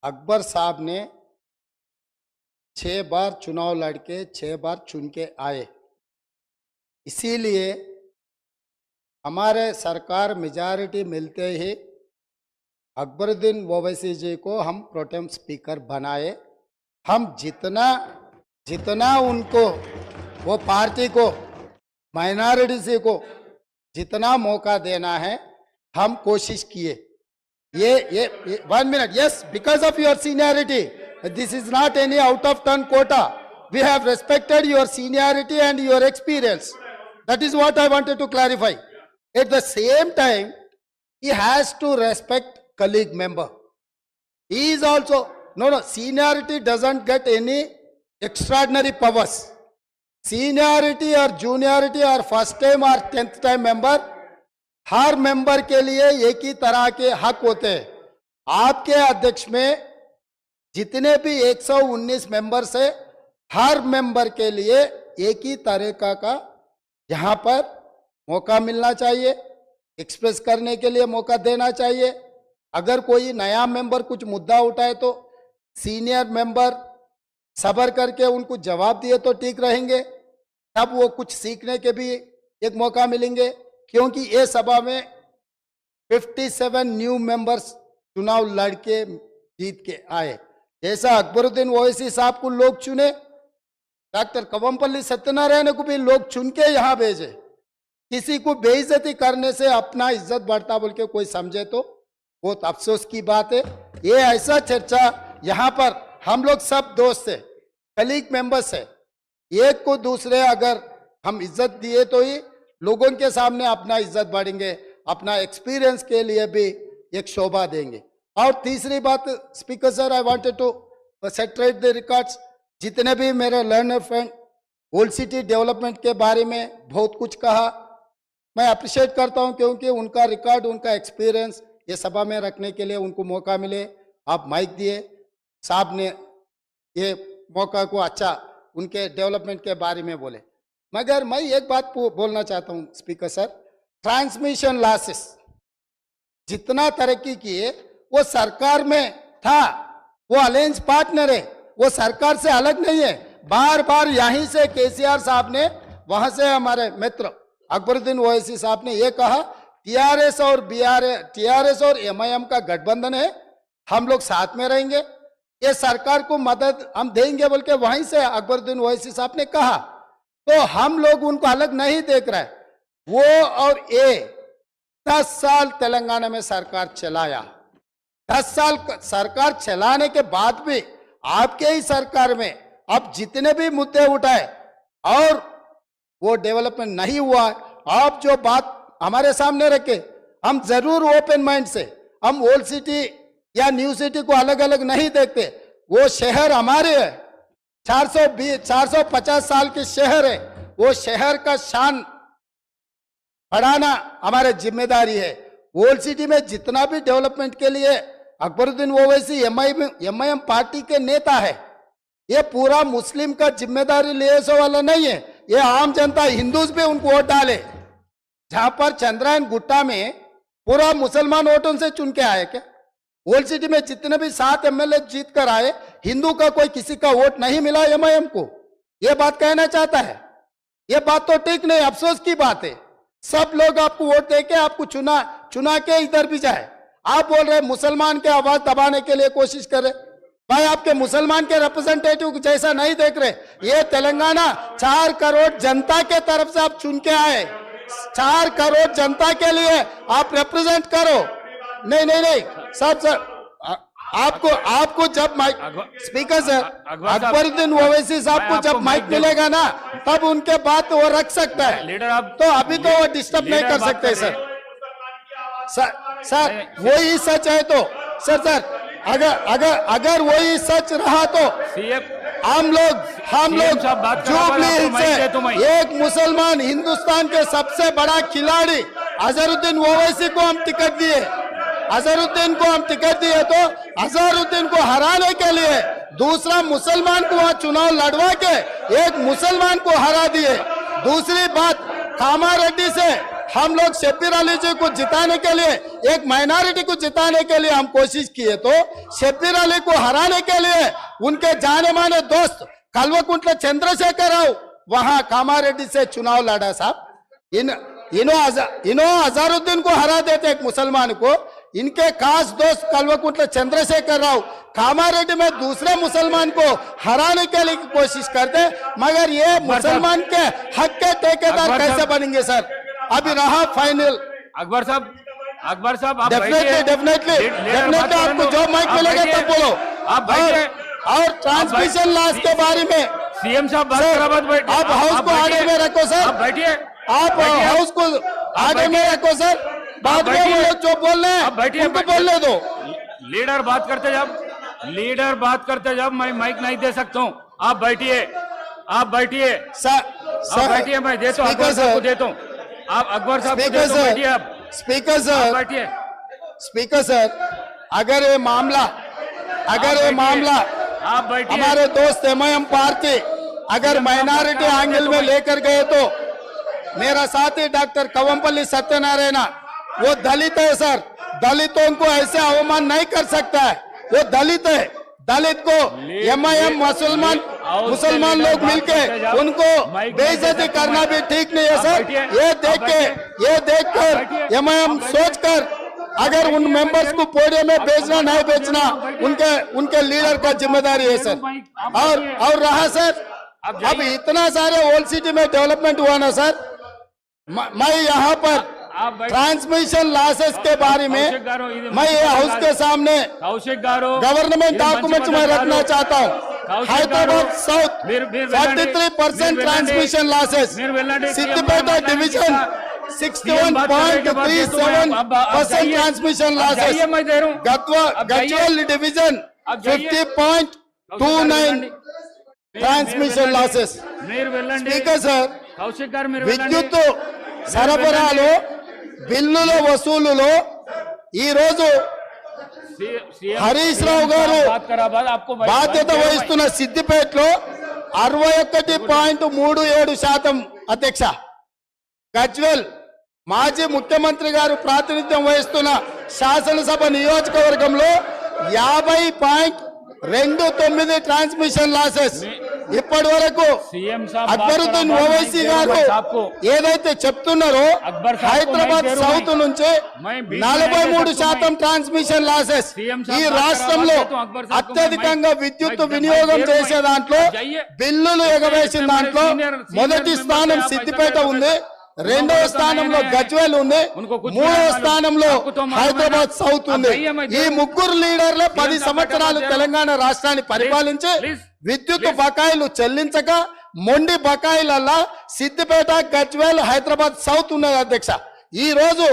अकबर साहब ने 6 बार चुनाव लड़के 6 बार चुन के आए। इसीलिए हमारे सरकार मेजॉरिटी मिलते ही अकबरुद्दीन ओवैसी जी को हम प्रोटेम स्पीकर बनाए। हम जितना जितना उनको वो पार्टी को माइनॉरिटी को जितना मौका देना है हम कोशिश किए। ये 1 minute, yes, because of your seniority, this is not any out of turn quota. We have respected your seniority and your experience. That is what I wanted to clarify. At the same time, he has to respect colleague member. He is also, no, seniority doesn't get any extraordinary powers. Seniority or juniority or first time or 10th time member, her member के लिए एक ही तरह के हक होते हैं। आपके अध्यक्ष में जितने भी 119 मेंबर से हर मेंबर के लिए एक ही तरीका का यहाँ पर मौका मिलना चाहिए, एक्सप्रेस करने के लिए मौका देना चाहिए। अगर कोई नया मेंबर कुछ मुद्दा उठाए तो सीनियर मेंबर सब्र करके उनको जवाब दिए तो ठीक रहेंगे, तब वो कुछ सीखने के भी एक मौका मिलेंगे। क्योंकि ये सभा में 57 न्यू मेंबर्स चुनाव लड़के जीत के आए। जैसा अकबरुद्दीन ओवैसी साहब को लोग चुने, डॉक्टर कवंपल्ली सत्यनारायण को भी लोग चुन के यहाँ भेजे। किसी को बेइज्जती करने से अपना इज्जत बढ़ता बोल के कोई समझे तो बहुत अफसोस की बात है। ये ऐसा चर्चा यहाँ पर हम लोग सब दोस्त है, कलीग मेंबर्स है, एक को दूसरे अगर हम इज्जत दिए तो ही लोगों के सामने अपना इज्जत बढ़ेंगे, अपना एक्सपीरियंस के लिए भी एक शोभा देंगे। और तीसरी बात, speaker sir, I wanted to set right the records. जितने भी मेरे learned friend old city development के बारे में बहुत कुछ कहा, मैं अप्रिशिएट करता हूं, क्योंकि उनका रिकॉर्ड, उनका एक्सपीरियंस ये सभा में रखने के लिए उनको मौका मिले। आप माइक दिए, साहब ने ये मौका को अच्छा उनके डेवलपमेंट के बारे में बोले। मगर मैं एक बात बोलना चाहता हूं स्पीकर सर, ट्रांसमिशन लॉसेस जितना तरक्की किए वो सरकार में था, वो अलायंस पार्टनर है, वो सरकार से अलग नहीं है। बार बार यहीं से केसीआर साहब ने, वहां से हमारे मित्र अकबरुद्दीन ओवैसी साहब ने ये कहा, टीआरएस और एमआईएम का गठबंधन है, हम लोग साथ में रहेंगे, ये सरकार को मदद हम देंगे बोल के वहीं से अकबरुद्दीन ओवैसी साहब ने कहा। तो हम लोग उनको अलग नहीं देख रहे। वो और ये 10 साल तेलंगाना में सरकार चलाया, 10 साल सरकार चलाने के बाद भी आपके ही सरकार में अब जितने भी मुद्दे उठाए और वो डेवलपमेंट नहीं हुआ। आप जो बात हमारे सामने रखे, हम जरूर ओपन माइंड से, हम ओल्ड सिटी या न्यू सिटी को अलग अलग नहीं देखते। वो शहर हमारे है, 450 साल के शहर है, वो शहर का शान बढ़ाना हमारी जिम्मेदारी है। ओल्ड सिटी में जितना भी डेवलपमेंट के लिए अकबरुद्दीन ओवैसी एमआईएम पार्टी के नेता है, ये पूरा मुस्लिम का जिम्मेदारी ले वाला नहीं है, ये आम जनता हिंदूज भी उनको वोट डाले। जहां पर चंद्रायन गुट्टा में पूरा मुसलमान वोटों से चुन के आए क्या? ओल्ड सिटी में जितने भी 7 एमएलए जीत कर आए, हिंदू का कोई किसी का वोट नहीं मिला एमआईएम को। ये बात कहना चाहता है, ये बात तो ठीक नहीं, अफसोस की बात है। सब लोग आपको वोट देके आपको चुना के इधर भी जाए। आप बोल रहे मुसलमान के आवाज दबाने के लिए कोशिश कर रहे, भाई आपके मुसलमान के रिप्रेजेंटेटिव जैसा नहीं देख रहे। ये तेलंगाना 4 करोड़ जनता के तरफ से आप चुन के आए, 4 करोड़ जनता के लिए आप रिप्रेजेंट करो। नहीं सर, आपको जब mike, speaker sir, Akbaruddin Owaisi साहब को जब माइक मिलेगा ना, तब उनके बात वो रख सकता है। लीडर आप तो अभी तो वो डिस्टर्ब नहीं कर सकते सर वही सच है तो सर अगर वही सच रहा तो हम लोग जुबली हिल्स से एक मुसलमान हिंदुस्तान के सबसे बड़ा खिलाड़ी अजहरुद्दीन ओवैसी को हम टिकट दिए, अजहरुद्दीन को हम टिकट दिए, तो अजहरुद्दीन को हराने के लिए दूसरा मुसलमान को वहां चुनाव लड़वा के एक मुसलमान को हरा दिए। दूसरी बात, कामारेड्डी से हम लोग शब्बीर अली जी को जिताने के लिए, एक माइनॉरिटी को जिताने के लिए हम कोशिश किए, तो शब्बीर अली को हराने के लिए उनके जाने माने दोस्त कल्वकुंट्ला चंद्रशेखर राव वहां कामारेड्डी से चुनाव लड़ा साहब। इनो अजहरुद्दीन को हरा देते एक मुसलमान को, इनके खास दोस्त कल्वकुंट्ला चंद्रशेखर राव कामारेड्डी में दूसरे मुसलमान को हराने के लिए कोशिश करते, मगर ये मुसलमान के हक के ठेकेदार कैसे बनेंगे सर? अभी रहा फाइनल। अकबर साहब आप डेफिनेटली आपको जो माइक मिलेगा तब बोलो आप बैठिए। और ट्रांसमिशन लॉस के बारे में सीएम साहब बात करा, बात बैठिए। आप हाउस को आर्डर में रखो सर, आप बैठिए। आप हाउस को आर्डर में रखो सर। बाद में वो लोग जो बोल रहे हैं उनको बोलने दो। लीडर बात करते जब मैं माइक नहीं दे सकता हूँ। आप बैठिए सर बैठिए, मैं देता हूँ अकबर साहब को देता हूँ। आप अकबर साहब को देता हूँ, बैठिए आप। स्पीकर सर बैठिए। स्पीकर सर, अगर ये मामला आप बैठिए। हमारे दोस्त एमआईएम पार्टी अगर माइनॉरिटी एंगल में लेकर गए तो मेरा साथी डॉक्टर कवंपल्ली सत्यनारायण वो दलित है सर, दलितों को ऐसे अवमान नहीं कर सकता है, वो दलित है। दलित को एमआईएम मुसलमान लोग मिलके उनको बेइज्जती करना भी ठीक नहीं है सर। ये देखकर एमआईएम सोचकर अगर उन मेंबर्स को पोडियम में भेजना नहीं भेजना उनके लीडर का जिम्मेदारी है सर। और रहा सर, अब इतना सारे ओल्ड सिटी में डेवलपमेंट हुआ ना सर, मैं यहाँ पर ट्रांसमिशन लॉसेस के बारे में मैं ये हाउस के सामने गवर्नमेंट डॉक्यूमेंट्स में रखना चाहता हूँ। Hyderabad south 43% transmission losses, Siddipet division 61.37% transmission losses, Gadwal division 50.29 transmission losses. Speaker sir, విద్యుత్ సరఫరాలో బిల్లుల వసూలులో ఈ రోజు హరీష్ రావు గారు బాధ్యత వహిస్తున్న సిద్దిపేటలో 61.37% అధ్యక్ష, గజ్వేల్ మాజీ ముఖ్యమంత్రి గారు ప్రాతినిధ్యం వహిస్తున్న శాసనసభ నియోజకవర్గంలో 50.29 ట్రాన్స్మిషన్ లాసెస్ ఇప్పటి వరకు అక్బరుద్దీన్ ఓవైసీ గారు ఏదైతే చెప్తున్నారో హైదరాబాద్ సౌత్ నుంచి 43% ట్రాన్స్మిషన్ లాసెస్, ఈ రాష్ట్రంలో అత్యధికంగా విద్యుత్ వినియోగం చేసే దాంట్లో బిల్లులు ఎగవేసిన దాంట్లో మొదటి స్థానం సిద్దిపేట ఉంది, రెండవ స్థానంలో గజ్వేల్ ఉంది, మూడవ స్థానంలో హైదరాబాద్ సౌత్ ఉంది. ఈ ముగ్గురు లీడర్లే 10 సంవత్సరాలు తెలంగాణ రాష్ట్రాన్ని పరిపాలించి విద్యుత్ బకాయిలు చెల్లించక మొండి బకాయిలల్లా సిద్దిపేట, గజ్వేల్, హైదరాబాద్ సౌత్ ఉన్నది అధ్యక్ష. ఈ రోజు